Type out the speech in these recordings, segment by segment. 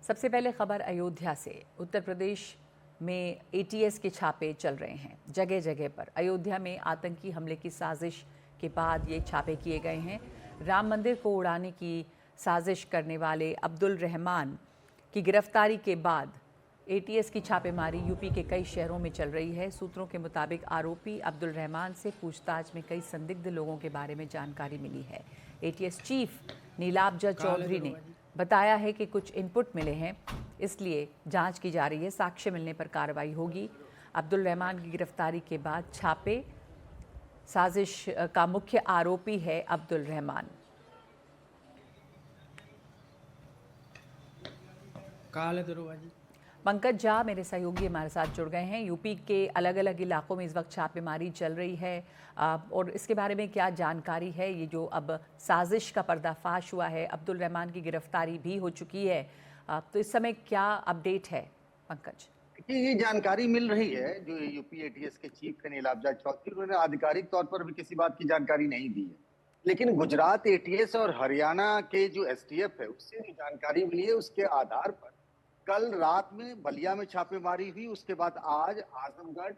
सबसे पहले खबर अयोध्या से। उत्तर प्रदेश में एटीएस के छापे चल रहे हैं जगह जगह पर। अयोध्या में आतंकी हमले की साजिश के बाद ये छापे किए गए हैं। राम मंदिर को उड़ाने की साजिश करने वाले अब्दुल रहमान की गिरफ्तारी के बाद एटीएस की छापेमारी यूपी के कई शहरों में चल रही है। सूत्रों के मुताबिक आरोपी अब्दुल रहमान से पूछताछ में कई संदिग्ध लोगों के बारे में जानकारी मिली है। एटीएस चीफ नीलाब्जा चौधरी ने बताया है कि कुछ इनपुट मिले हैं, इसलिए जांच की जा रही है। साक्ष्य मिलने पर कार्रवाई होगी। अब्दुल रहमान की गिरफ्तारी के बाद छापे। साजिश का मुख्य आरोपी है अब्दुल रहमान। पंकज झा मेरे सहयोगी हमारे साथ जुड़ गए हैं। यूपी के अलग अलग इलाकों में इस वक्त छापेमारी चल रही है और इसके बारे में क्या जानकारी है? ये जो अब साजिश का पर्दाफाश हुआ है, अब्दुल रहमान की गिरफ्तारी भी हो चुकी है, तो इस समय क्या अपडेट है पंकज? ये जानकारी मिल रही है जो यूपी एटीएस के चीफ है नीलाब्जा चौधरी, उन्होंने आधिकारिक तौर पर भी किसी बात की जानकारी नहीं दी है, लेकिन गुजरात एटीएस और हरियाणा के जो एसटीएफ है उससे जो जानकारी मिली है उसके आधार पर कल रात में बलिया में छापेमारी हुई। उसके बाद आज आजमगढ़,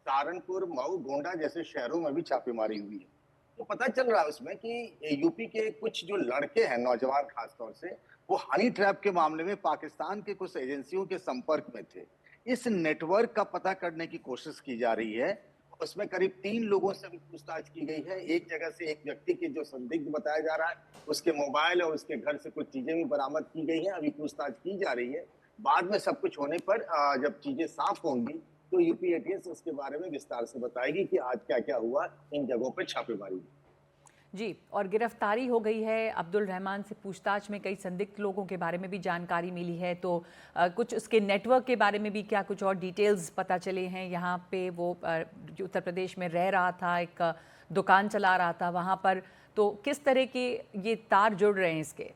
सहारनपुर, मऊ, गोंडा जैसे शहरों में भी छापेमारी हुई है। तो पता चल रहा है उसमें कि यूपी के कुछ जो लड़के हैं, नौजवान खासतौर से, वो हनी ट्रैप के मामले में पाकिस्तान के कुछ एजेंसियों के संपर्क में थे। इस नेटवर्क का पता करने की कोशिश की जा रही है। उसमें करीब 3 लोगों से भी पूछताछ की गई है। एक जगह से एक व्यक्ति के जो संदिग्ध बताया जा रहा है, उसके मोबाइल और उसके घर से कुछ चीजें भी बरामद की गई हैं। अभी पूछताछ की जा रही है। बाद में सब कुछ होने पर जब चीजें साफ होंगी तो यूपी एटीएस इसके बारे में विस्तार से बताएगी कि आज क्या क्या हुआ, इन जगहों पर छापेमारी। जी, और गिरफ्तारी हो गई है। अब्दुल रहमान से पूछताछ में कई संदिग्ध लोगों के बारे में भी जानकारी मिली है, तो कुछ उसके नेटवर्क के बारे में भी क्या कुछ और डिटेल्स पता चले हैं? यहाँ पे वो जो उत्तर प्रदेश में रह रहा था, एक दुकान चला रहा था वहाँ पर, तो किस तरह के ये तार जुड़ रहे हैं इसके?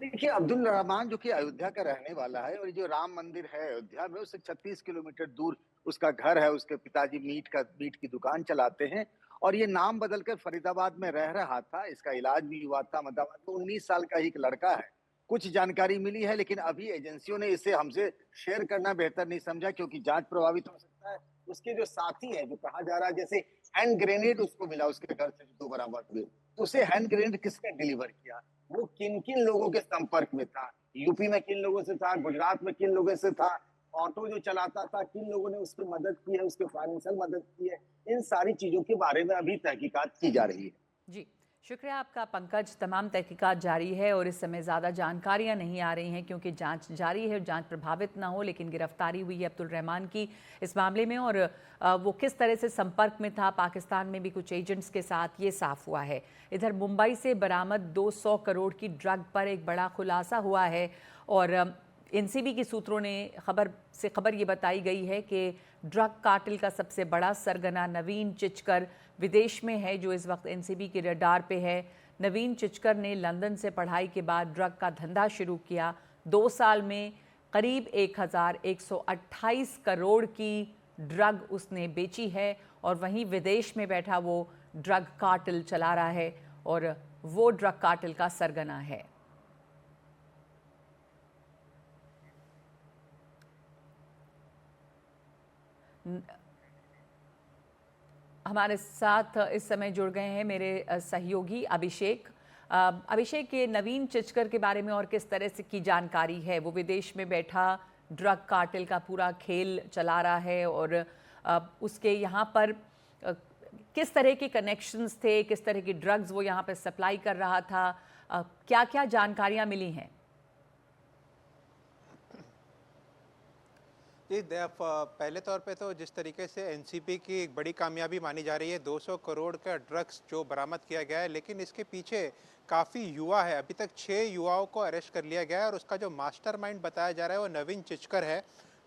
देखिए, अब्दुल रहमान जो कि अयोध्या का रहने वाला है और ये जो राम मंदिर है अयोध्या में, उससे 36 किलोमीटर दूर उसका घर है। उसके पिताजी मीट की दुकान चलाते हैं और ये नाम बदलकर फरीदाबाद में रह रहा था। इसका इलाज भी हुआ था अहमदाबाद में। 19 साल का ही एक लड़का है। कुछ जानकारी मिली है, लेकिन अभी एजेंसियों ने इसे हमसे शेयर करना बेहतर नहीं समझा क्योंकि जांच प्रभावित हो सकता है। उसके जो साथी हैं, जो कहा जा रहा है जैसे हैंड ग्रेनेड उसको मिला उसके घर से, जो 2 बरामद हुए, तो उसे हैंड ग्रेनेड किसने डिलीवर किया, वो किन किन लोगों के संपर्क में था, यूपी में किन लोगों से था, गुजरात में किन लोगों से था, ऑटो जो चलाता था किन लोगों ने उसकी मदद की है, उसके फाइनेंशियल मदद की है, इन सारी चीजों के बारे में अभी तहकीकात की जा रही है। जी, शुक्रिया आपका पंकज। तमाम तहकीकात जारी है और इस समय ज़्यादा जानकारियां नहीं आ रही हैं क्योंकि जांच जारी है, जांच प्रभावित ना हो। लेकिन गिरफ्तारी हुई है अब्दुल रहमान की इस मामले में, और वो किस तरह से संपर्क में था पाकिस्तान में भी कुछ एजेंट्स के साथ, ये साफ हुआ है। इधर मुंबई से बरामद 200 करोड़ की ड्रग पर एक बड़ा खुलासा हुआ है और एनसीबी के सूत्रों ने खबर ये बताई गई है कि ड्रग कार्टेल का सबसे बड़ा सरगना नवीन चिचकर विदेश में है, जो इस वक्त एनसीबी के रडार पे है। नवीन चिचकर ने लंदन से पढ़ाई के बाद ड्रग का धंधा शुरू किया। 2 साल में करीब 1128 करोड़ की ड्रग उसने बेची है और वहीं विदेश में बैठा वो ड्रग कार्टेल चला रहा है और वो ड्रग कार्टेल का सरगना है। हमारे साथ इस समय जुड़ गए हैं मेरे सहयोगी अभिषेक। अभिषेक, ये नवीन चिचकर के बारे में और किस तरह से की जानकारी है? वो विदेश में बैठा ड्रग कार्टेल का पूरा खेल चला रहा है और उसके यहाँ पर किस तरह के कनेक्शंस थे, किस तरह की ड्रग्स वो यहाँ पर सप्लाई कर रहा था, क्या क्या जानकारियाँ मिली हैं? जी, पहले तौर पे तो जिस तरीके से एनसीबी की एक बड़ी कामयाबी मानी जा रही है, 200 करोड़ का ड्रग्स जो बरामद किया गया है, लेकिन इसके पीछे काफ़ी युवा है। अभी तक 6 युवाओं को अरेस्ट कर लिया गया है और उसका जो मास्टरमाइंड बताया जा रहा है वो नवीन चिचकर है,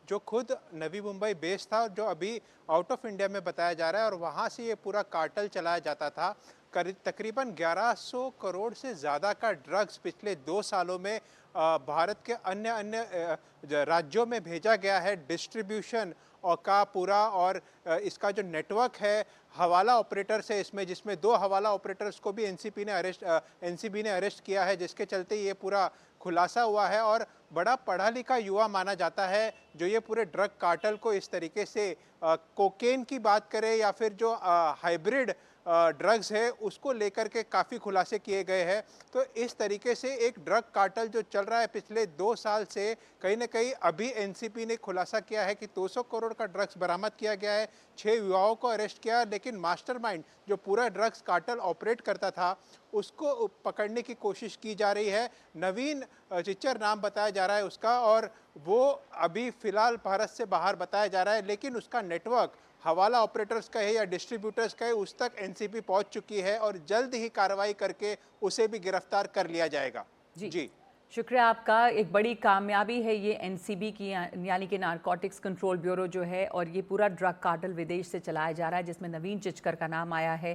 जो खुद नवी मुंबई बेस्ड था, जो अभी आउट ऑफ इंडिया में बताया जा रहा है और वहाँ से ये पूरा कार्टेल चलाया जाता था। तकरीबन 1100 करोड़ से ज़्यादा का ड्रग्स पिछले 2 सालों में भारत के अन्य अन्य राज्यों में भेजा गया है। डिस्ट्रीब्यूशन और का पूरा और इसका जो नेटवर्क है हवाला ऑपरेटर से, इसमें जिसमें 2 हवाला ऑपरेटर्स को भी एनसीबी ने अरेस्ट किया है, जिसके चलते ये पूरा खुलासा हुआ है और बड़ा पढ़ा लिखा युवा माना जाता है जो ये पूरे ड्रग कार्टेल को इस तरीके से कोकेन की बात करें या फिर जो हाइब्रिड ड्रग्स है उसको लेकर के काफ़ी खुलासे किए गए हैं। तो इस तरीके से एक ड्रग कार्टेल जो चल रहा है पिछले 2 साल से, कहीं ना कहीं अभी एनसीपी ने खुलासा किया है कि 200 करोड़ का ड्रग्स बरामद किया गया है, 6 युवाओं को अरेस्ट किया, लेकिन मास्टरमाइंड जो पूरा ड्रग्स कार्टेल ऑपरेट करता था उसको पकड़ने की कोशिश की जा रही है। नवीन चिच्चर नाम बताया जा रहा है उसका, और वो अभी फिलहाल भारत से बाहर बताया जा रहा है, लेकिन उसका नेटवर्क हवाला ऑपरेटर्स का है या डिस्ट्रीब्यूटर्स का है उस तक एनसीपी पहुंच चुकी है और जल्द ही कार्रवाई करके उसे भी गिरफ्तार कर लिया जाएगा। जी शुक्रिया आपका। एक बड़ी कामयाबी है ये एनसीबी की, यानी कि नारकोटिक्स कंट्रोल ब्यूरो जो है, और ये पूरा ड्रग कार्टेल विदेश से चलाया जा रहा है जिसमें नवीन चिच्चर का नाम आया है।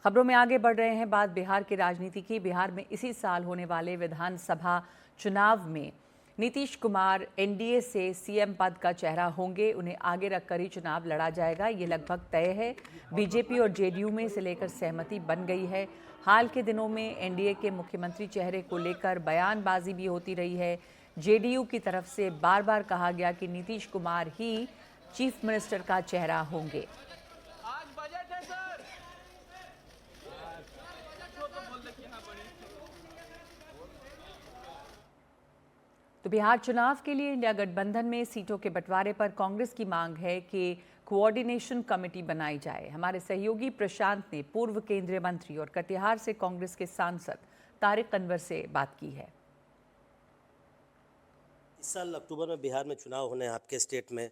खबरों में आगे बढ़ रहे हैं, बात बिहार की राजनीति की। बिहार में इसी साल होने वाले विधानसभा चुनाव में नीतीश कुमार एनडीए से सीएम पद का चेहरा होंगे, उन्हें आगे रखकर ही चुनाव लड़ा जाएगा, ये लगभग तय है। बीजेपी और जेडीयू में इसे लेकर सहमति बन गई है। हाल के दिनों में एनडीए के मुख्यमंत्री चेहरे को लेकर बयानबाजी भी होती रही है। जेडीयू की तरफ से बार बार कहा गया कि नीतीश कुमार ही चीफ मिनिस्टर का चेहरा होंगे। तो बिहार चुनाव के लिए इंडिया गठबंधन में सीटों के बंटवारे पर कांग्रेस की मांग है कि कोऑर्डिनेशन कमेटी बनाई जाए। हमारे सहयोगी प्रशांत ने पूर्व केंद्रीय मंत्री और कटिहार से कांग्रेस के सांसद तारिक अनवर से बात की है। इस साल अक्टूबर में बिहार में चुनाव होने हैं आपके स्टेट में।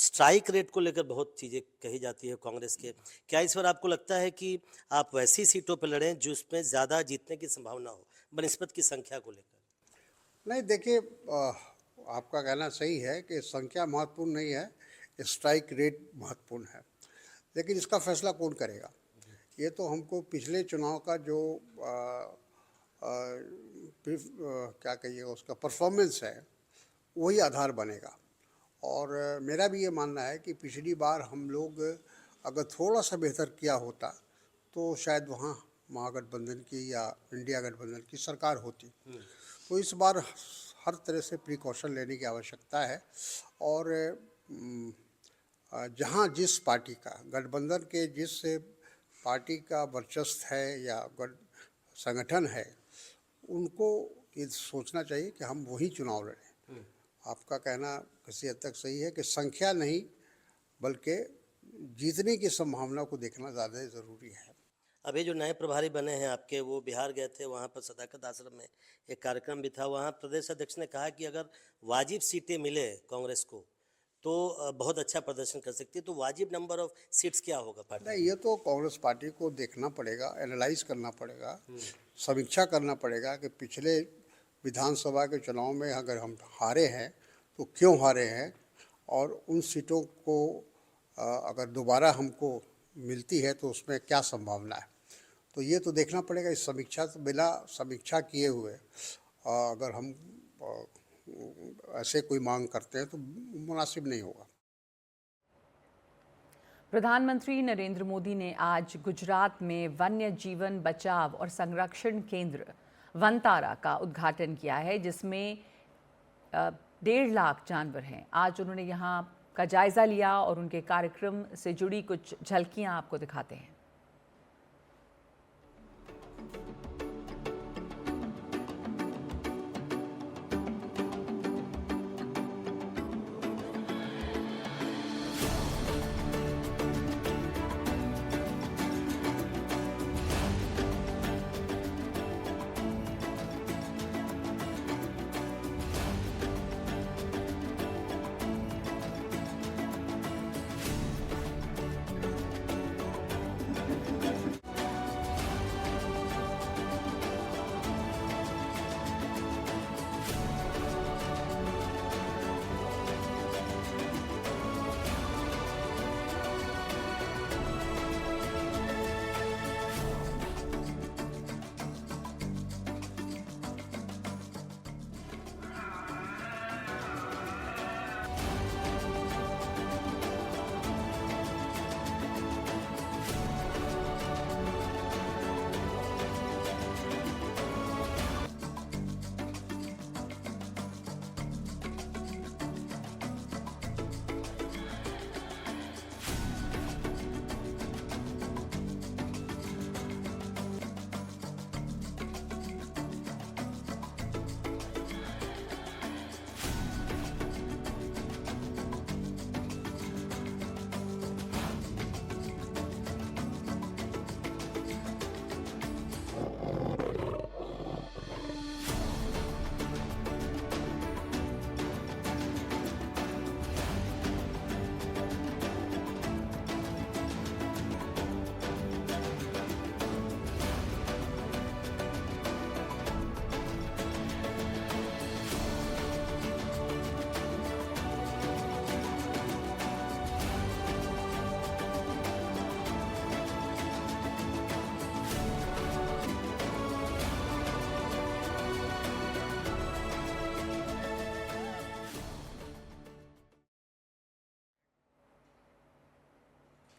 स्ट्राइक रेट को लेकर बहुत चीज़ें कही जाती है कांग्रेस के। क्या इस बार आपको लगता है कि आप वैसी सीटों पर लड़ें जिसमें ज़्यादा जीतने की संभावना हो बनिस्बत की संख्या को लेकर? नहीं, देखिए, आपका कहना सही है कि संख्या महत्वपूर्ण नहीं है, स्ट्राइक रेट महत्वपूर्ण है, लेकिन इसका फैसला कौन करेगा? ये तो हमको पिछले चुनाव का जो क्या कहिए उसका परफॉर्मेंस है वही आधार बनेगा। और मेरा भी ये मानना है कि पिछली बार हम लोग अगर थोड़ा सा बेहतर किया होता तो शायद वहाँ महागठबंधन की या इंडिया गठबंधन की सरकार होती। तो इस बार हर तरह से प्रिकॉशन लेने की आवश्यकता है। और जहाँ जिस पार्टी का, गठबंधन के जिस पार्टी का वर्चस्व है या संगठन है, उनको ये सोचना चाहिए कि हम वही चुनाव लड़ें। आपका कहना किसी हद तक सही है कि संख्या नहीं बल्कि जीतने की संभावना को देखना ज़्यादा ज़रूरी है। अभी जो नए प्रभारी बने हैं आपके, वो बिहार गए थे, वहाँ पर सदाकत आश्रम में एक कार्यक्रम भी था। वहाँ प्रदेश अध्यक्ष ने कहा कि अगर वाजिब सीटें मिले कांग्रेस को तो बहुत अच्छा प्रदर्शन कर सकती है। तो वाजिब नंबर ऑफ सीट्स क्या होगा पार्टी? नहीं, ये तो कांग्रेस पार्टी को देखना पड़ेगा, एनालाइज करना पड़ेगा, समीक्षा करना पड़ेगा कि पिछले विधानसभा के चुनाव में अगर हम हारे हैं तो क्यों हारे हैं, और उन सीटों को अगर दोबारा हमको मिलती है तो उसमें क्या संभावना है। तो ये तो देखना पड़ेगा। इस समीक्षा तो बिना समीक्षा किए हुए अगर हम ऐसे कोई मांग करते हैं तो मुनासिब नहीं होगा। प्रधानमंत्री नरेंद्र मोदी ने आज गुजरात में वन्य जीवन बचाव और संरक्षण केंद्र वनतारा का उद्घाटन किया है, जिसमें 1.5 लाख जानवर हैं। आज उन्होंने यहाँ का जायजा लिया और उनके कार्यक्रम से जुड़ी कुछ झलकियां आपको दिखाते हैं।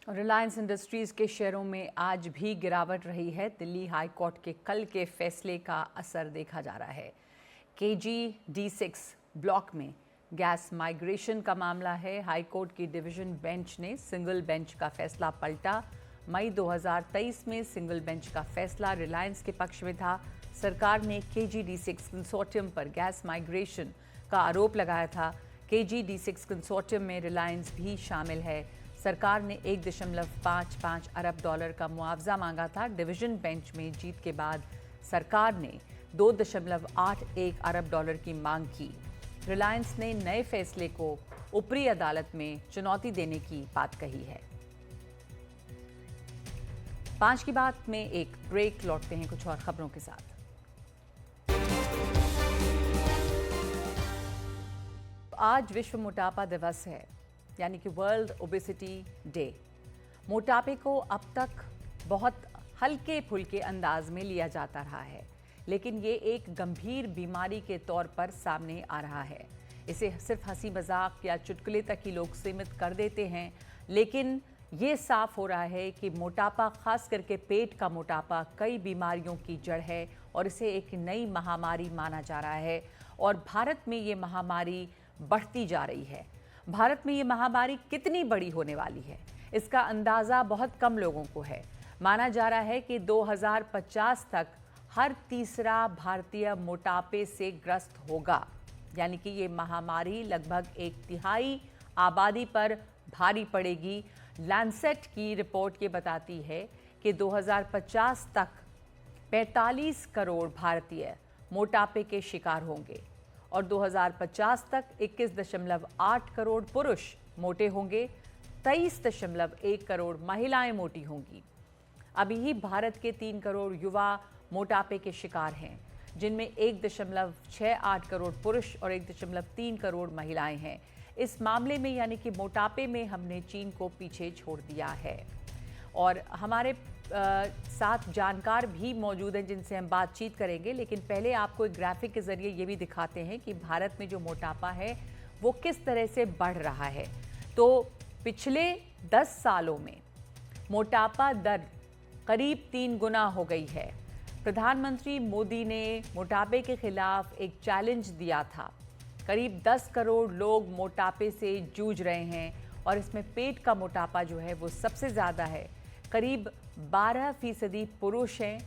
रिलायंस इंडस्ट्रीज के शेयरों में आज भी गिरावट रही है। दिल्ली हाई कोर्ट के कल के फैसले का असर देखा जा रहा है। KG-D6 ब्लॉक में गैस माइग्रेशन का मामला है। हाई कोर्ट की डिवीजन बेंच ने सिंगल बेंच का फैसला पलटा। मई 2023 में सिंगल बेंच का फैसला रिलायंस के पक्ष में था। सरकार ने KG-D6 कंसोर्टियम पर गैस माइग्रेशन का आरोप लगाया था। KG-D6 कंसोर्टियम में रिलायंस भी शामिल है। सरकार ने $1.55 अरब का मुआवजा मांगा था। डिवीजन बेंच में जीत के बाद सरकार ने $2.81 अरब की मांग की। रिलायंस ने नए फैसले को ऊपरी अदालत में चुनौती देने की बात कही है। 5 की बात में एक ब्रेक, लौटते हैं कुछ और खबरों के साथ। आज विश्व मोटापा दिवस है, यानी कि वर्ल्ड ओबेसिटी डे। मोटापे को अब तक बहुत हल्के फुल्के अंदाज में लिया जाता रहा है, लेकिन ये एक गंभीर बीमारी के तौर पर सामने आ रहा है। इसे सिर्फ हंसी मजाक या चुटकुले तक ही लोग सीमित कर देते हैं, लेकिन ये साफ हो रहा है कि मोटापा, खास करके पेट का मोटापा, कई बीमारियों की जड़ है और इसे एक नई महामारी माना जा रहा है। और भारत में ये महामारी बढ़ती जा रही है। भारत में ये महामारी कितनी बड़ी होने वाली है, इसका अंदाज़ा बहुत कम लोगों को है। माना जा रहा है कि 2050 तक हर तीसरा भारतीय मोटापे से ग्रस्त होगा, यानी कि ये महामारी लगभग 1/3 आबादी पर भारी पड़ेगी। लैंसेट की रिपोर्ट ये बताती है कि 2050 तक 45 करोड़ भारतीय मोटापे के शिकार होंगे और 2050 तक 21.8 करोड़ पुरुष मोटे होंगे, 23.1 करोड़ महिलाएं मोटी होंगी। अभी ही भारत के 3 करोड़ युवा मोटापे के शिकार हैं, जिनमें 1.68 करोड़ पुरुष और 1.3 करोड़ महिलाएं हैं। इस मामले में, यानी कि मोटापे में, हमने चीन को पीछे छोड़ दिया है। और हमारे साथ जानकार भी मौजूद हैं जिनसे हम बातचीत करेंगे, लेकिन पहले आपको एक ग्राफिक के जरिए ये भी दिखाते हैं कि भारत में जो मोटापा है वो किस तरह से बढ़ रहा है। तो पिछले 10 सालों में मोटापा दर करीब 3 गुना हो गई है। प्रधानमंत्री मोदी ने मोटापे के खिलाफ एक चैलेंज दिया था। करीब 10 करोड़ लोग मोटापे से जूझ रहे हैं और इसमें पेट का मोटापा जो है वो सबसे ज़्यादा है। करीब 12% पुरुष हैं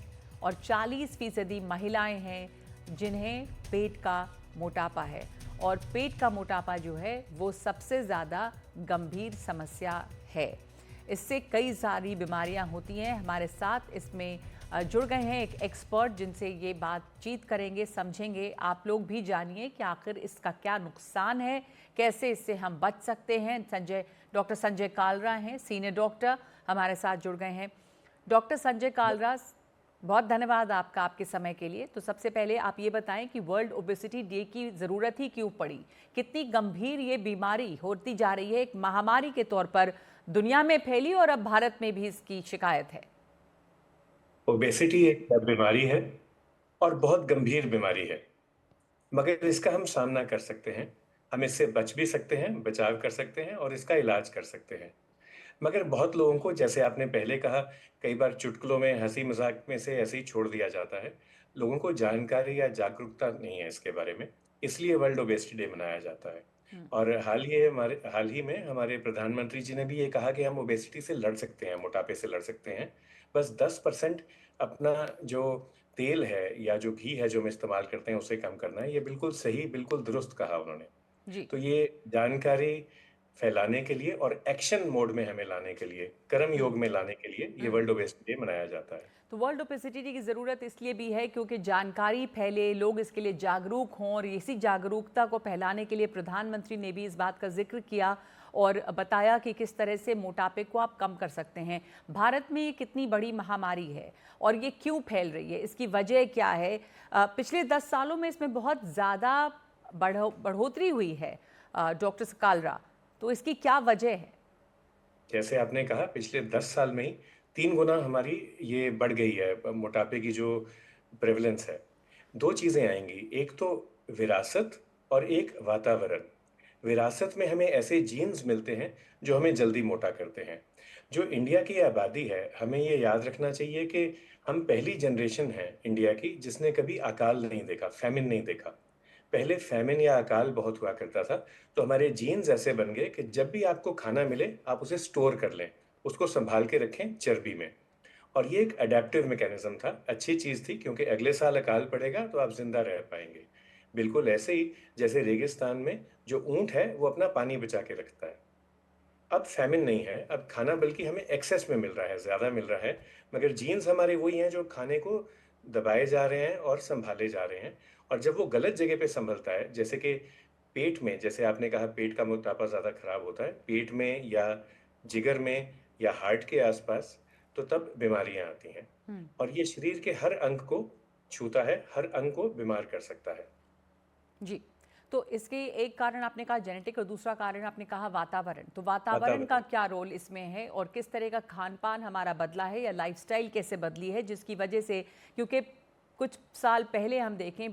और 40% महिलाएं हैं जिन्हें पेट का मोटापा है। और पेट का मोटापा जो है वो सबसे ज़्यादा गंभीर समस्या है। इससे कई सारी बीमारियां होती हैं। हमारे साथ इसमें जुड़ गए हैं एक एक्सपर्ट जिनसे ये बातचीत करेंगे, समझेंगे। आप लोग भी जानिए कि आखिर इसका क्या नुकसान है, कैसे इससे हम बच सकते हैं। डॉक्टर संजय कालरा हैं, सीनियर डॉक्टर, हमारे साथ जुड़ गए हैं। डॉक्टर संजय कालरा, बहुत धन्यवाद आपका, आपके समय के लिए। तो सबसे पहले आप ये बताएं कि वर्ल्ड ओबेसिटी डे की ज़रूरत ही क्यों पड़ी? कितनी गंभीर ये बीमारी होती जा रही है, एक महामारी के तौर पर दुनिया में फैली और अब भारत में भी इसकी शिकायत है। ओबेसिटी एक बीमारी है और बहुत गंभीर बीमारी है, मगर इसका हम सामना कर सकते हैं। हम इससे बच भी सकते हैं, बचाव कर सकते हैं और इसका इलाज कर सकते हैं। मगर बहुत लोगों को, जैसे आपने पहले कहा, कई बार चुटकुलों में, हंसी मजाक में से ऐसे ही छोड़ दिया जाता है। लोगों को जानकारी या जागरूकता नहीं है इसके बारे में, इसलिए वर्ल्ड ओबेसिटी डे मनाया जाता है। और हाल ही में हमारे प्रधानमंत्री जी ने भी ये कहा कि हम ओबेसिटी से लड़ सकते हैं, मोटापे से लड़ सकते हैं। बस 10% अपना जो तेल है या जो घी है जो हम इस्तेमाल करते हैं उसे कम करना है। ये बिल्कुल सही, बिल्कुल दुरुस्त कहा उन्होंने जी। तो ये जानकारी फैलाने के लिए और एक्शन मोड में हमें लाने के लिए, कर्म योग में लाने के लिए ये वर्ल्ड ओबेसिटी डे मनाया जाता है। तो वर्ल्ड ओबेसिटी डे की ज़रूरत इसलिए भी है क्योंकि जानकारी फैले, लोग इसके लिए जागरूक हों, और इसी जागरूकता को फैलाने के लिए प्रधानमंत्री ने भी इस बात का जिक्र किया और बताया कि किस तरह से मोटापे को आप कम कर सकते हैं। भारत में ये कितनी बड़ी महामारी है और ये क्यों फैल रही है, इसकी वजह क्या है? पिछले 10 सालों में इसमें बहुत ज़्यादा बढ़ोतरी हुई है डॉक्टर कालरा, तो इसकी क्या वजह है? जैसे आपने कहा, पिछले 10 साल में ही 3 गुना हमारी ये बढ़ गई है मोटापे की जो प्रेवलेंस है। 2 चीज़ें आएंगी, एक तो विरासत और एक वातावरण। विरासत में हमें ऐसे जीन्स मिलते हैं जो हमें जल्दी मोटा करते हैं। जो इंडिया की आबादी है, हमें ये याद रखना चाहिए कि हम पहली जनरेशन है इंडिया की जिसने कभी अकाल नहीं देखा, फैमिन नहीं देखा। पहले फैमिन या अकाल बहुत हुआ करता था, तो हमारे जीन्स ऐसे बन गए कि जब भी आपको खाना मिले आप उसे स्टोर कर लें, उसको संभाल के रखें चर्बी में। और ये एक अडेप्टिव मैकेनिज्म था, अच्छी चीज़ थी क्योंकि अगले साल अकाल पड़ेगा तो आप ज़िंदा रह पाएँगे। बिल्कुल ऐसे ही जैसे रेगिस्तान में जो ऊँट है वो अपना पानी बचा के रखता है। अब फैमिन नहीं है, अब खाना बल्कि हमें एक्सेस में मिल रहा है, ज़्यादा मिल रहा है, मगर जीन्स हमारे वही हैं जो खाने को दबाए जा रहे हैं और सँभाले जा रहे हैं। और जब वो गलत जगह पे सँभलता है, जैसे कि पेट में, जैसे आपने कहा पेट का मोटापा ज़्यादा खराब होता है, पेट में या जिगर में या हार्ट के आसपास, तो तब बीमारियाँ आती हैं। और ये शरीर के हर अंग को छूता है, हर अंग को बीमार कर सकता है। जी। तो इसके एक कारण आपने कहा जेनेटिक और दूसरा कारण आपने कहा वातावरण। तो वातावरण का वातावरण। क्या रोल इसमें है और किस तरह का खान-पान हमारा बदला है या लाइफ़स्टाइल कैसे बदली है जिसकी वजह से, क्योंकि कुछ साल पहले हम देखें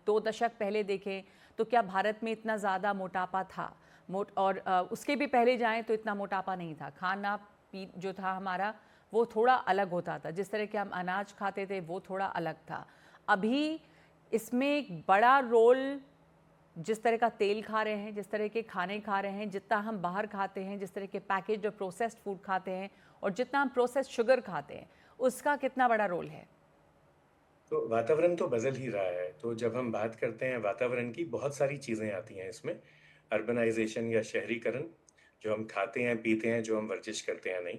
2 दशक पहले देखें तो क्या भारत में इतना ज़्यादा मोटापा था? और उसके भी पहले जाएँ तो इतना मोटापा नहीं था। खाना-पी जो था हमारा वो थोड़ा अलग होता था। जिस तरह के हम अनाज खाते थे वो थोड़ा अलग था। अभी इसमें एक बड़ा रोल जिस तरह का तेल खा रहे हैं, जिस तरह के खाने खा रहे हैं, जितना हम बाहर खाते हैं, जिस तरह के पैकेज्ड और प्रोसेस्ड फूड खाते हैं और जितना हम प्रोसेस्ड शुगर खाते हैं, उसका कितना बड़ा रोल है? तो वातावरण तो बदल ही रहा है। तो जब हम बात करते हैं वातावरण की, बहुत सारी चीज़ें आती हैं इसमें। अर्बनाइज़ेशन या शहरीकरण, जो हम खाते हैं, पीते हैं, जो हम वर्जिश करते हैं, नहीं।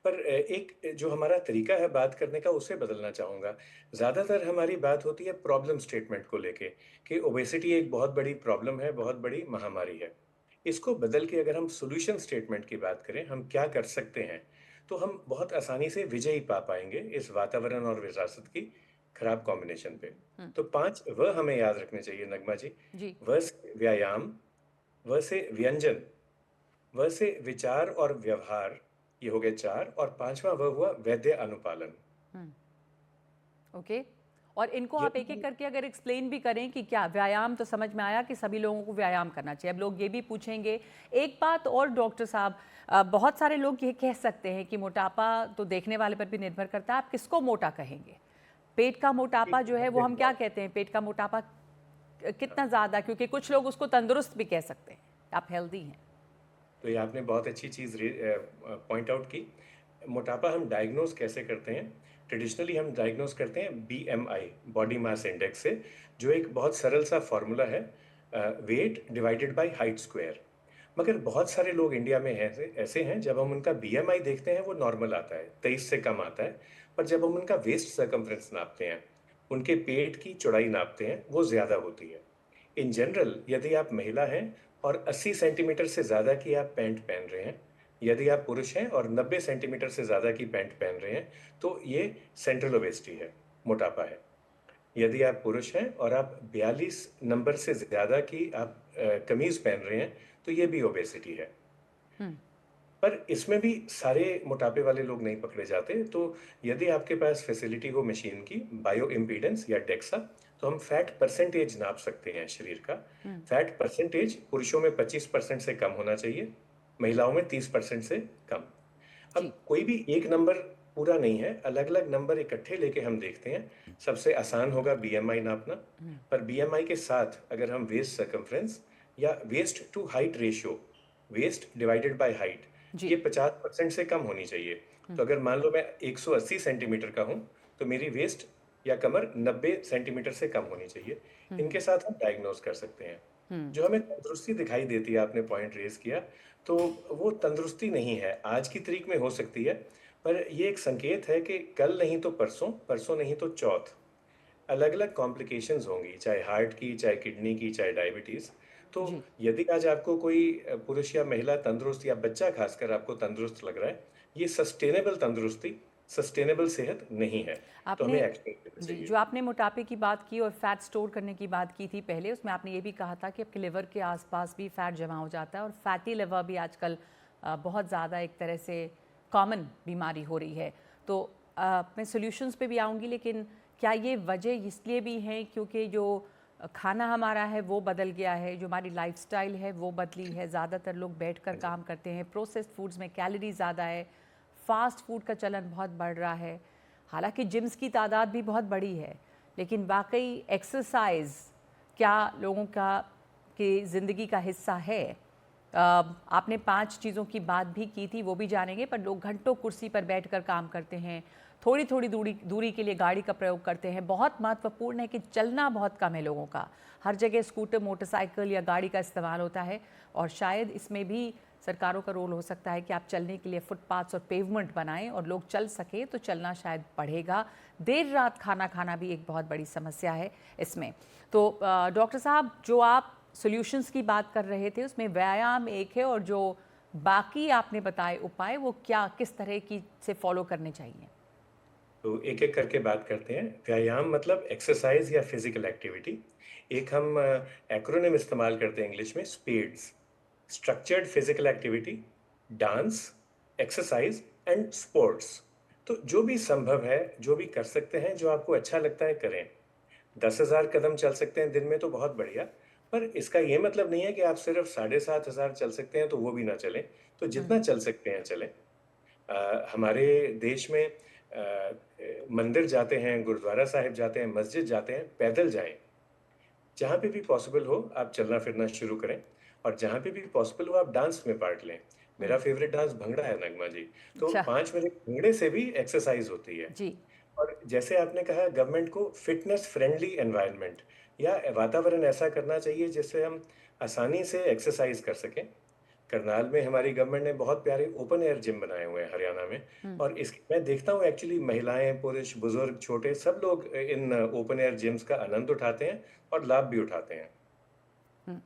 पर एक जो हमारा तरीका है बात करने का, उसे बदलना चाहूँगा। ज़्यादातर हमारी बात होती है प्रॉब्लम स्टेटमेंट को लेके कि ओबेसिटी एक बहुत बड़ी प्रॉब्लम है, बहुत बड़ी महामारी है। इसको बदल के अगर हम सॉल्यूशन स्टेटमेंट की बात करें, हम क्या कर सकते हैं, तो हम बहुत आसानी से विजयी पा पाएँगे इस वातावरण और विरासत की खराब कॉम्बिनेशन पे। तो 5 व हमें याद रखने चाहिए नगमा जी। जी। व से व्यायाम, व से व्यंजन, व से विचार और व्यवहार, ये हो गए 4, और 5वां व हुआ वैद्य अनुपालन। ओके। और इनको आप यदि एक-एक हम करके अगर एक्सप्लेन भी करें कि क्या व्यायाम तो समझ में आया कि सभी लोगों को व्यायाम करना चाहिए। अब लोग ये भी पूछेंगे, एक बात और डॉक्टर साहब, बहुत सारे लोग ये कह सकते हैं कि मोटापा तो देखने वाले पर भी निर्भर करता है, आप किसको मोटा कहेंगे? पेट का मोटापा जो है वो हम क्या कहते हैं? पेट का मोटापा कितना ज़्यादा, क्योंकि कुछ लोग उसको तंदुरुस्त भी कह सकते हैं, आप हेल्दी हैं। तो ये आपने बहुत अच्छी चीज़ पॉइंट आउट की। मोटापा हम डायग्नोज कैसे करते हैं? ट्रेडिशनली हम डायग्नोज करते हैं बीएमआई, बॉडी मास इंडेक्स से, जो एक बहुत सरल सा फॉर्मूला है, weight divided by height square. मगर बहुत सारे लोग इंडिया में ऐसे ऐसे हैं, जब हम उनका बीएमआई देखते हैं वो नॉर्मल आता है, 23 से कम आता है। पर जब हम उनका वेस्ट सर्कम्फ्रेंस नापते हैं, उनके पेट की चौड़ाई नापते हैं, वो ज़्यादा होती है। इन जनरल यदि आप महिला हैं और 80 सेंटीमीटर से ज़्यादा की आप पैंट पहन रहे हैं, यदि आप पुरुष हैं और 90 सेंटीमीटर से ज़्यादा की पैंट पहन रहे हैं, तो ये सेंट्रल ओबेसिटी है, मोटापा है। यदि आप पुरुष हैं और आप 42 नंबर से ज़्यादा की आप कमीज़ पहन रहे हैं, तो ये भी ओबेसिटी है। पर इसमें भी सारे मोटापे वाले लोग नहीं पकड़े जाते। तो यदि आपके पास फैसिलिटी हो मशीन की, बायो इम्पीडेंस या डेक्सा, तो हम फैट परसेंटेज नाप सकते हैं शरीर का। फैट परसेंटेज पुरुषों में 25% से कम होना चाहिए, महिलाओं में 30% से कम। जी। अब कोई भी एक नंबर पूरा नहीं है, अलग-अलग नंबर इकट्ठे लेके हम देखते हैं। सबसे आसान होगा बीएमआई नापना, पर बीएमआई के साथ अगर हम वेस्ट सर्कम्फ्रेंस या waist to height ratio, waist divided by height, जी। ये 50% से कम होनी चाहिए। तो अगर मान लो मैं 180 सेंटीमीटर का हूँ, तो मेरी वेस्ट या कमर 90 सेंटीमीटर से कम होनी चाहिए। इनके साथ हम डायग्नोज कर सकते हैं। जो हमें तंदुरुस्ती दिखाई देती है, आपने पॉइंट रेज किया, तो वो तंदुरुस्ती नहीं है, आज की तारीख में हो सकती है, पर ये एक संकेत है कि कल नहीं तो परसों, परसों नहीं तो चौथ, अलग-अलग कॉम्प्लिकेशंस होंगी, चाहे हार्ट की, चाहे किडनी की, चाहे डायबिटीज़। तो जी। यदि आज आपको कोई पुरुष या महिला तंदुरुस्त, या बच्चा खासकर आपको तंदुरुस्त लग रहा है, ये सस्टेनेबल तंदुरुस्ती, सस्टेनेबल सेहत नहीं है। तो हमें आपने एक्शन लेना जी, चाहिए। जो आपने मोटापे की बात की और फैट स्टोर करने की बात की थी पहले, उसमें आपने ये भी कहा था कि आपके लिवर के आसपास भी फैट जमा हो जाता है और फैटी लिवर भी आजकल बहुत ज़्यादा एक तरह से कॉमन बीमारी हो रही है। तो मैं सॉल्यूशंस पे भी आऊँगी, लेकिन क्या ये वजह इसलिए भी हैं क्योंकि जो खाना हमारा है वो बदल गया है, जो हमारी लाइफस्टाइल है वो बदली है। ज़्यादातर लोग बैठकर काम करते हैं, प्रोसेस्ड फूड्स में कैलोरी ज़्यादा है, फास्ट फूड का चलन बहुत बढ़ रहा है। हालांकि जिम्स की तादाद भी बहुत बड़ी है, लेकिन वाकई एक्सरसाइज क्या लोगों का की ज़िंदगी का हिस्सा है? आपने 5 चीज़ों की बात भी की थी, वो भी जानेंगे। पर लोग घंटों कुर्सी पर बैठकर काम करते हैं, थोड़ी थोड़ी दूरी के लिए गाड़ी का प्रयोग करते हैं। बहुत महत्वपूर्ण है कि चलना बहुत कम है लोगों का। हर जगह स्कूटर, मोटरसाइकिल या गाड़ी का इस्तेमाल होता है, और शायद इसमें भी सरकारों का रोल हो सकता है कि आप चलने के लिए फुटपाथ्स और पेवमेंट बनाएं और लोग चल सकें, तो चलना शायद बढ़ेगा। देर रात खाना खाना भी एक बहुत बड़ी समस्या है इसमें। तो डॉक्टर साहब, जो आप सॉल्यूशंस की बात कर रहे थे उसमें व्यायाम एक है, और जो बाकी आपने बताए उपाय वो क्या, किस तरह की से फॉलो करने चाहिए? तो एक एक करके बात करते हैं। व्यायाम मतलब एक्सरसाइज या फिजिकल एक्टिविटी। एक हम एक्रोनिम इस्तेमाल करते हैं इंग्लिश में, speeds: structured physical activity, dance, exercise and sports. तो जो भी संभव है, जो भी कर सकते हैं, जो आपको अच्छा लगता है करें। 10,000 कदम चल सकते हैं दिन में तो बहुत बढ़िया, पर इसका ये मतलब नहीं है कि आप सिर्फ 7,500 चल सकते हैं तो वो भी ना चलें। तो जितना चल सकते हैं चलें। हमारे देश में मंदिर जाते हैं, गुरुद्वारा साहिब जाते हैं, मस्जिद जाते हैं, पैदल जाएं। जहाँ पे भी पॉसिबल हो आप चलना फिरना शुरू करें, और जहाँ पे भी पॉसिबल हो आप डांस में पार्ट लें। मेरा फेवरेट डांस भंगड़ा है, नगमा जी। तो अच्छा। 5 मिनट भंगड़े से भी एक्सरसाइज होती है। जी। और जैसे आपने कहा, गवर्नमेंट को फिटनेस फ्रेंडली एनवायरनमेंट या वातावरण ऐसा करना चाहिए जिससे हम आसानी से एक्सरसाइज कर सकें। करनाल में हमारी गवर्नमेंट ने बहुत प्यारे ओपन एयर जिम बनाए हुए हैं हरियाणा में, और इस मैं देखता हूँ एक्चुअली महिलाएं, पुरुष, बुजुर्ग, छोटे सब लोग इन ओपन एयर जिम्स का आनंद उठाते हैं और लाभ भी उठाते हैं।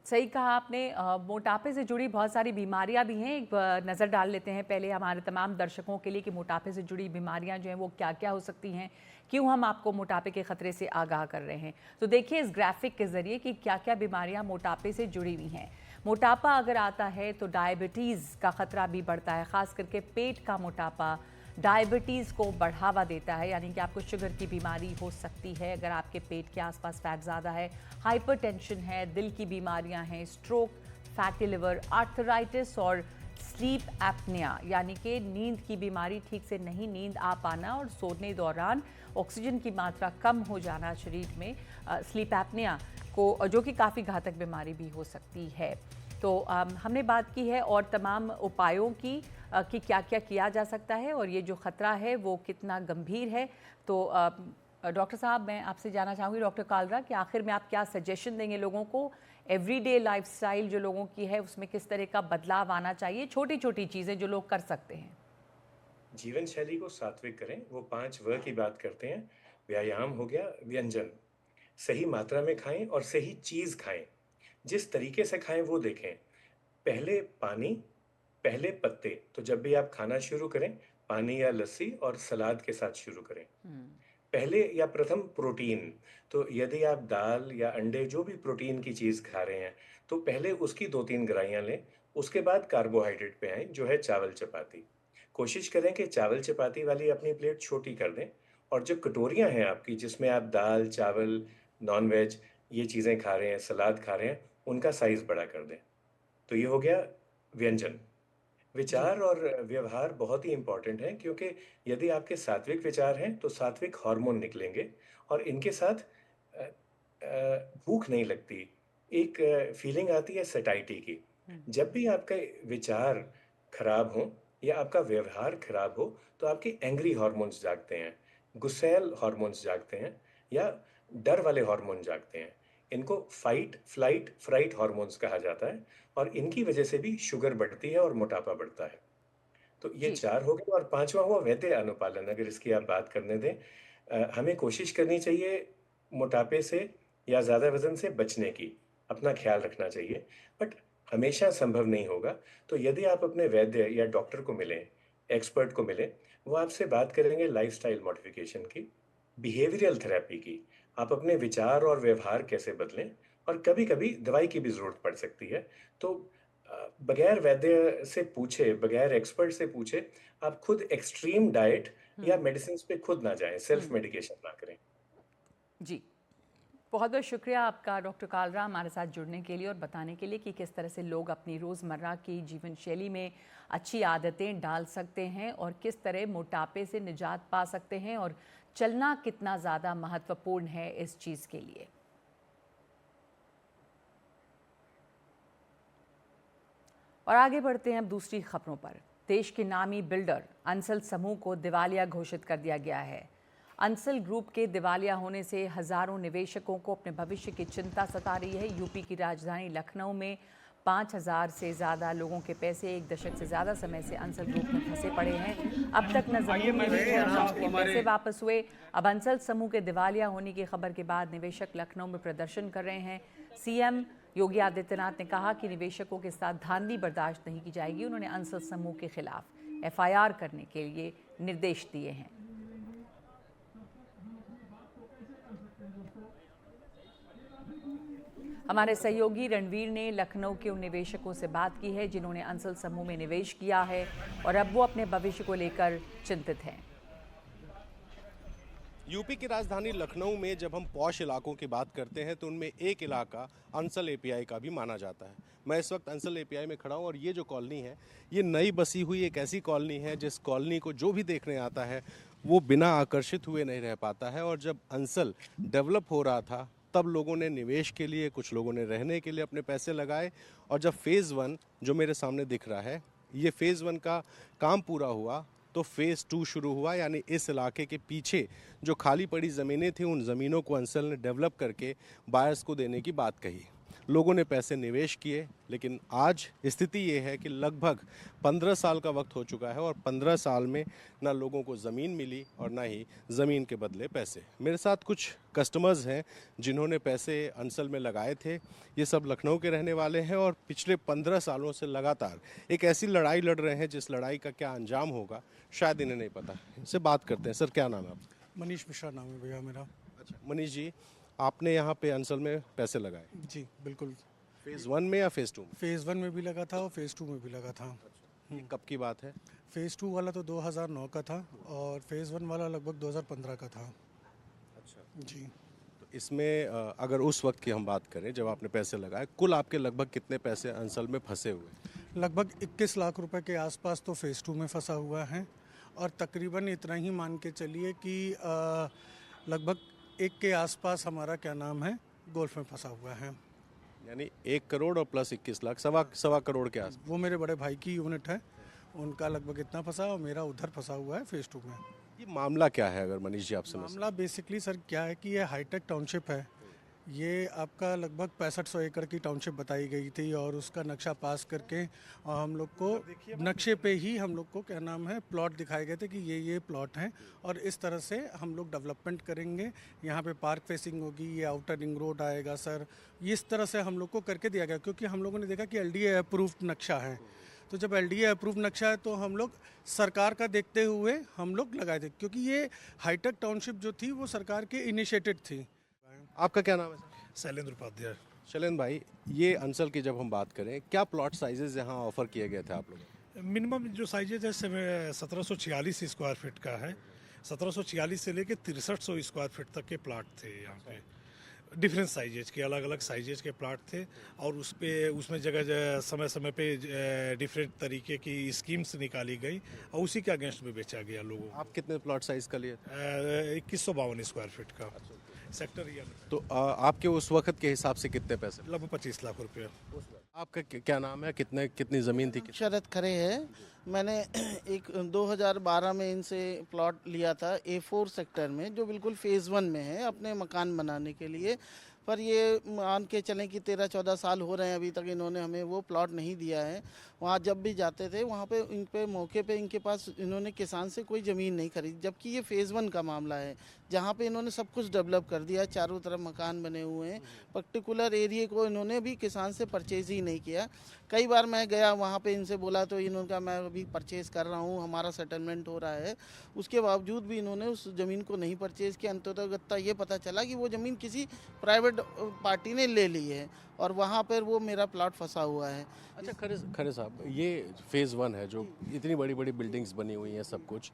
सही कहा आपने। मोटापे से जुड़ी बहुत सारी बीमारियां भी हैं। एक नज़र डाल लेते हैं पहले हमारे तमाम दर्शकों के लिए कि मोटापे से जुड़ी बीमारियां जो हैं वो क्या क्या हो सकती हैं, क्यों हम आपको मोटापे के ख़तरे से आगाह कर रहे हैं। तो देखिए इस ग्राफिक के ज़रिए कि क्या क्या बीमारियां मोटापे से जुड़ी हुई हैं। मोटापा अगर आता है तो डायबिटीज़ का ख़तरा भी बढ़ता है, ख़ास करके पेट का मोटापा डायबिटीज़ को बढ़ावा देता है, यानी कि आपको शुगर की बीमारी हो सकती है अगर आपके पेट के आसपास फैट ज़्यादा है। हाइपरटेंशन है, दिल की बीमारियां हैं, स्ट्रोक, फैटी लिवर, आर्थराइटिस और स्लीप एपनिया, यानी कि नींद की बीमारी, ठीक से नहीं नींद आ पाना और सोने दौरान ऑक्सीजन की मात्रा कम हो जाना शरीर में, स्लीप एपनिया को, जो कि काफ़ी घातक बीमारी भी हो सकती है। तो हमने बात की है और तमाम उपायों की कि क्या क्या किया जा सकता है और ये जो ख़तरा है वो कितना गंभीर है। तो डॉक्टर साहब, मैं आपसे जानना चाहूँगी, डॉक्टर कालरा, कि आखिर में आप क्या सजेशन देंगे लोगों को? एवरीडे लाइफस्टाइल जो लोगों की है उसमें किस तरह का बदलाव आना चाहिए, छोटी छोटी चीज़ें जो लोग कर सकते हैं? जीवन शैली को सात्विक करें, वो 5 व की बात करते हैं। व्यायाम हो गया, व्यंजन सही मात्रा में खाएं और सही चीज़ खाएं। जिस तरीके से खाएं वो देखें। पहले पानी, पहले पत्ते। तो जब भी आप खाना शुरू करें, पानी या लस्सी और सलाद के साथ शुरू करें। पहले या प्रथम प्रोटीन। तो यदि आप दाल या अंडे, जो भी प्रोटीन की चीज़ खा रहे हैं, तो पहले उसकी 2-3 ग्राहियाँ लें। उसके बाद कार्बोहाइड्रेट पे आएँ, जो है चावल चपाती। कोशिश करें कि चावल चपाती वाली अपनी प्लेट छोटी कर दें, और जो कटोरियाँ हैं आपकी जिसमें आप दाल, चावल, नॉन वेज ये चीज़ें खा रहे हैं, सलाद खा रहे हैं, उनका साइज़ बड़ा कर दें। तो ये हो गया व्यंजन। जी। विचार और व्यवहार बहुत ही इम्पोर्टेंट है, क्योंकि यदि आपके सात्विक विचार हैं तो सात्विक हार्मोन निकलेंगे, और इनके साथ भूख नहीं लगती। एक फीलिंग आती है सटाइटी की। जब भी आपका विचार खराब हो या आपका व्यवहार खराब हो, तो आपके एंग्री हार्मोन्स जागते हैं, गुस्सैल हार्मोन्स जागते हैं, या डर वाले हार्मोन जागते हैं। इनको फाइट, फ्लाइट, फ्राइट हार्मोन्स कहा जाता है, और इनकी वजह से भी शुगर बढ़ती है और मोटापा बढ़ता है। तो ये जी। 4 हो गए, और 5वां हुआ वैद्य अनुपालन। अगर इसकी आप बात करने दें, हमें कोशिश करनी चाहिए मोटापे से या ज़्यादा वज़न से बचने की, अपना ख़्याल रखना चाहिए, बट हमेशा संभव नहीं होगा। तो यदि आप अपने वैद्य या डॉक्टर को मिलें, एक्सपर्ट को मिलें, वो आपसे बात करेंगे लाइफ़स्टाइल मॉडिफ़िकेशन की, बिहेवियरल थेरेपी की, आप अपने विचार और व्यवहार कैसे बदलें, और कभी-कभी दवाई की भी ज़रूरत पड़ सकती है। तो बगैर वैद्य से पूछे, बगैर एक्सपर्ट से पूछे, आप खुद एक्सट्रीम डाइट या मेडिसिन्स पे खुद ना जाएँ, सेल्फ मेडिकेशन ना करें। जी। बहुत बहुत शुक्रिया आपका डॉक्टर कालरा हमारे साथ जुड़ने के लिए और बताने के लिए कि किस तरह से लोग अपनी रोज़मर्रा की जीवन शैली में अच्छी आदतें डाल सकते हैं और किस तरह मोटापे से निजात पा सकते हैं और चलना कितना ज़्यादा महत्वपूर्ण है इस चीज़ के लिए। और आगे बढ़ते हैं अब दूसरी खबरों पर। देश के नामी बिल्डर अंसल समूह को दिवालिया घोषित कर दिया गया है। अंसल ग्रुप के दिवालिया होने से हजारों निवेशकों को अपने भविष्य की चिंता सता रही है। यूपी की राजधानी लखनऊ में 5,000 से ज़्यादा लोगों के पैसे एक दशक से ज़्यादा समय से अंसल ग्रुप में फंसे पड़े हैं। अब तक न जमीन मिली है, न उनके पैसे वापस हुए। अब अंसल समूह के दिवालिया होने की खबर के बाद निवेशक लखनऊ में प्रदर्शन कर रहे हैं। सीएम योगी आदित्यनाथ ने कहा कि निवेशकों के साथ धांधली बर्दाश्त नहीं की जाएगी। उन्होंने अंसल समूह के खिलाफ एफआईआर करने के लिए निर्देश दिए हैं। हमारे सहयोगी रणवीर ने लखनऊ के उन निवेशकों से बात की है जिन्होंने अंसल समूह में निवेश किया है और अब वो अपने भविष्य को लेकर चिंतित हैं। यूपी की राजधानी लखनऊ में जब हम पॉश इलाकों की बात करते हैं तो उनमें एक इलाका अंसल एपीआई का भी माना जाता है। मैं इस वक्त अंसल एपीआई में खड़ा हूँ और ये जो कॉलोनी है ये नई बसी हुई एक ऐसी कॉलोनी है जिस कॉलोनी को जो भी देखने आता है वो बिना आकर्षित हुए नहीं रह पाता है। और जब अंसल डेवलप हो रहा था तब लोगों ने निवेश के लिए, कुछ लोगों ने रहने के लिए अपने पैसे लगाए और जब फेज़ 1 जो मेरे सामने दिख रहा है ये फेज़ 1 का काम पूरा हुआ तो फेज़ 2 शुरू हुआ। यानी इस इलाके के पीछे जो खाली पड़ी ज़मीनें थी उन ज़मीनों को अंसल ने डेवलप करके बायर्स को देने की बात कही। लोगों ने पैसे निवेश किए, लेकिन आज स्थिति ये है कि लगभग 15 साल का वक्त हो चुका है और 15 साल में ना लोगों को ज़मीन मिली और ना ही ज़मीन के बदले पैसे। मेरे साथ कुछ कस्टमर्स हैं जिन्होंने पैसे अंसल में लगाए थे। ये सब लखनऊ के रहने वाले हैं और पिछले 15 सालों से लगातार एक ऐसी लड़ाई लड़ रहे हैं जिस लड़ाई का क्या अंजाम होगा शायद इन्हें नहीं पता। इनसे बात करते हैं। सर, क्या नाम है आपका? मनीष मिश्रा नाम है भैया मेरा। अच्छा मनीष जी, आपने यहाँ पे अंसल में पैसे लगाए? जी बिल्कुल। फेज़ 1 में या फेज़ 2 में? फेज़ 1 में भी लगा था और फेज़ 2 में भी लगा था। ये कब की बात है? फेज़ 2 वाला तो 2009 का था और फेज़ 1 वाला लगभग 2015 का था। अच्छा जी। तो इसमें अगर उस वक्त की हम बात करें जब आपने पैसे लगाए, कुल आपके लगभग कितने पैसे अंसल में फंसे हुए? लगभग 21 लाख रुपए के आसपास तो फेज़ 2 में फंसा हुआ है और तकरीबन इतना ही मान के चलिए कि लगभग 1 के आसपास हमारा क्या नाम है गोल्फ में फंसा हुआ है। यानी 1 करोड़ और प्लस 21 लाख, सवा करोड़ के आसपास। वो मेरे बड़े भाई की यूनिट है, उनका लगभग इतना फंसा और मेरा उधर फंसा हुआ है फेज़ 2 में। ये मामला क्या है अगर मनीष जी आपसे? मामला बेसिकली सर क्या है कि ये हाईटेक टाउनशिप है। ये आपका लगभग 6500 एकड़ की टाउनशिप बताई गई थी और उसका नक्शा पास करके और हम लोग को नक्शे पे ही हम लोग को क्या नाम है प्लॉट दिखाए गए थे कि ये प्लॉट हैं और इस तरह से हम लोग डेवलपमेंट करेंगे। यहाँ पे पार्क फेसिंग होगी, ये आउटर रिंग रोड आएगा सर। इस तरह से हम लोग को करके दिया गया क्योंकि हम लोगों ने देखा कि एलडीए अप्रूव्ड नक्शा है। तो जब एलडीए अप्रूव नक्शा है तो हम लोग सरकार का देखते हुए हम लोग लगाए थे क्योंकि ये हाईटेक टाउनशिप जो थी वो सरकार के इनिशिएटेड थी। आपका क्या नाम है? शैलेंद्र उपाध्याय। शैलेंद्र भाई, ये अंसल की जब हम बात करें, क्या प्लॉट साइजेस यहाँ ऑफर किए गए थे आप लोगों? मिनिमम जो साइजेज है 1746 स्क्वायर फीट का है। 1746 से लेके 6300 स्क्वायर फीट तक के प्लाट थे यहाँ पे। डिफरेंट साइजेज के, अलग अलग साइजेज के प्लाट थे और उसमें जगह समय समय पे डिफरेंट तरीके की स्कीम्स निकाली गई और उसी के अगेंस्ट में बेचा गया लोगों को। आप कितने प्लॉट साइज का लिए? 2152 स्क्वायर फीट का सेक्टर एरिया। तो आपके उस वक्त के हिसाब से कितने पैसे? लगभग 25 लाख रुपये। आपका क्या नाम है? कितनी ज़मीन थी? शरद खरे है। मैंने 2012 में इनसे प्लॉट लिया था A4 सेक्टर में जो बिल्कुल फेज़ 1 में है अपने मकान बनाने के लिए। पर ये मान के चलें कि 13-14 साल हो रहे हैं अभी तक इन्होंने हमें वो प्लॉट नहीं दिया है। वहाँ जब भी जाते थे वहाँ पे इन पे मौके पे इनके पास इन्होंने किसान से कोई ज़मीन नहीं खरीदी, जबकि ये फेज़ 1 का मामला है जहाँ पे इन्होंने सब कुछ डेवलप कर दिया। चारों तरफ मकान बने हुए हैं। पर्टिकुलर एरिए को इन्होंने भी किसान से परचेज़ ही नहीं किया। कई बार मैं गया वहाँ पे इनसे बोला तो इन्होंने कहा मैं अभी परचेज़ कर रहा हूँ, हमारा सेटलमेंट हो रहा है। उसके बावजूद भी इन्होंने उस ज़मीन को नहीं परचेज़ किया। अंततः ये पता चला कि वो ज़मीन किसी प्राइवेट पार्टी ने ले ली है और वहाँ पर वो मेरा प्लॉट फंसा हुआ है। अच्छा खरे साहब, ये फेज़ 1 है जो इतनी बड़ी बड़ी बिल्डिंग्स बनी हुई हैं सब कुछ,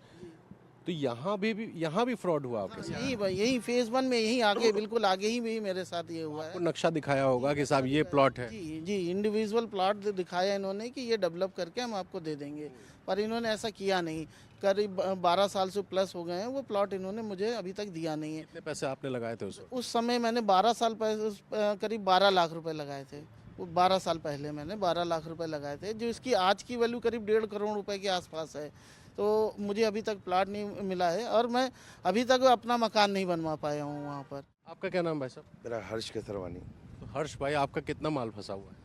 तो तो यहाँ भी फ्रॉड हुआ आपके साथ? यही फेज 1 में यही आगे बिल्कुल आगे ही भी मेरे साथ ये हुआ है। आपको नक्शा दिखाया होगा कि साहब ये प्लॉट है। जी इंडिविजुअल प्लॉट दिखाया इन्होंने कि ये डेवलप करके हम आपको दे देंगे, पर इन्होंने ऐसा किया नहीं। करीब 12 साल से प्लस हो गए हैं, वो प्लॉट इन्होंने मुझे अभी तक दिया नहीं है। कितने पैसे आपने लगाए थे उस समय मैंने 12 साल पहले करीब 12 लाख रुपए लगाए थे। वो 12 साल पहले मैंने 12 लाख रुपए लगाए थे, जो इसकी आज की वैल्यू करीब 1.5 करोड़ रुपए के आसपास है। तो मुझे अभी तक प्लॉट नहीं मिला है और मैं अभी तक अपना मकान नहीं बनवा पाया हूँ वहाँ पर। आपका क्या नाम भाई साहब? मेरा हर्ष केसरवानी। तो हर्ष भाई, आपका कितना माल फंसा हुआ है?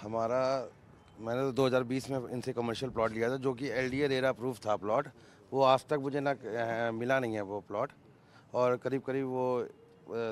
हमारा मैंने तो 2020 में इनसे कमर्शियल प्लॉट लिया था, जो कि LDA रेरा अप्रूव था प्लॉट। वो आज तक मुझे ना मिला नहीं है वो प्लॉट, और करीब करीब वो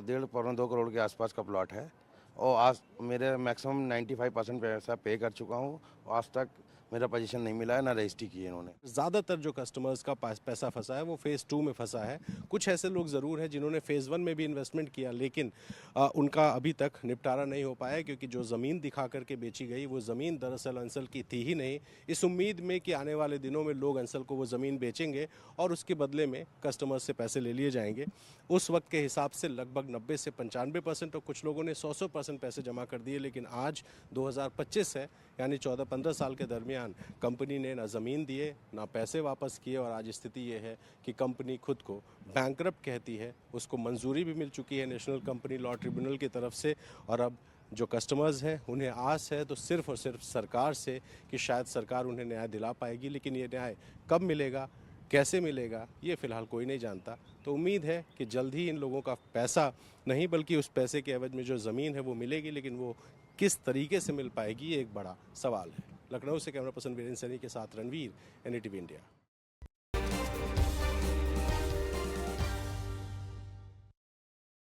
1.5-2 करोड़ के आसपास का प्लॉट है। और आज मेरे मैक्सिमम 95% पैसा पे कर चुका हूँ, आज तक मेरा पोजीशन नहीं मिला है, ना रजिस्ट्री की है इन्होंने। ज़्यादातर जो कस्टमर्स का पैसा फंसा है वो फेज़ 2 में फंसा है। कुछ ऐसे लोग ज़रूर हैं जिन्होंने फेज़ 1 में भी इन्वेस्टमेंट किया, लेकिन उनका अभी तक निपटारा नहीं हो पाया, क्योंकि जो ज़मीन दिखा करके बेची गई वो ज़मीन दरअसल अंसल की थी ही नहीं। इस उम्मीद में कि आने वाले दिनों में लोग अंसल को वो ज़मीन बेचेंगे और उसके बदले में कस्टमर्स से पैसे ले लिए जाएंगे। उस वक्त के हिसाब से लगभग 90 से 95% और कुछ लोगों ने 100% पैसे जमा कर दिए। लेकिन आज 2025 है, यानी 14-15 साल के दरमियान कंपनी ने ना ज़मीन दिए ना पैसे वापस किए, और आज स्थिति ये है कि कंपनी खुद को बैंकरप्ट कहती है। उसको मंजूरी भी मिल चुकी है नेशनल कंपनी लॉ ट्रिब्यूनल की तरफ से, और अब जो कस्टमर्स हैं उन्हें आस है तो सिर्फ और सिर्फ सरकार से कि शायद सरकार उन्हें न्याय दिला पाएगी। लेकिन ये न्याय कब मिलेगा, कैसे मिलेगा, ये फ़िलहाल कोई नहीं जानता। तो उम्मीद है कि जल्द ही इन लोगों का पैसा नहीं, बल्कि उस पैसे के एवज में जो ज़मीन है वो मिलेगी, लेकिन वो किस तरीके से मिल पाएगी ये एक बड़ा सवाल है। लखनऊ से कैमरा पर्सन वीरेंद्र सैनी के साथ रणवीर, NDTV इंडिया।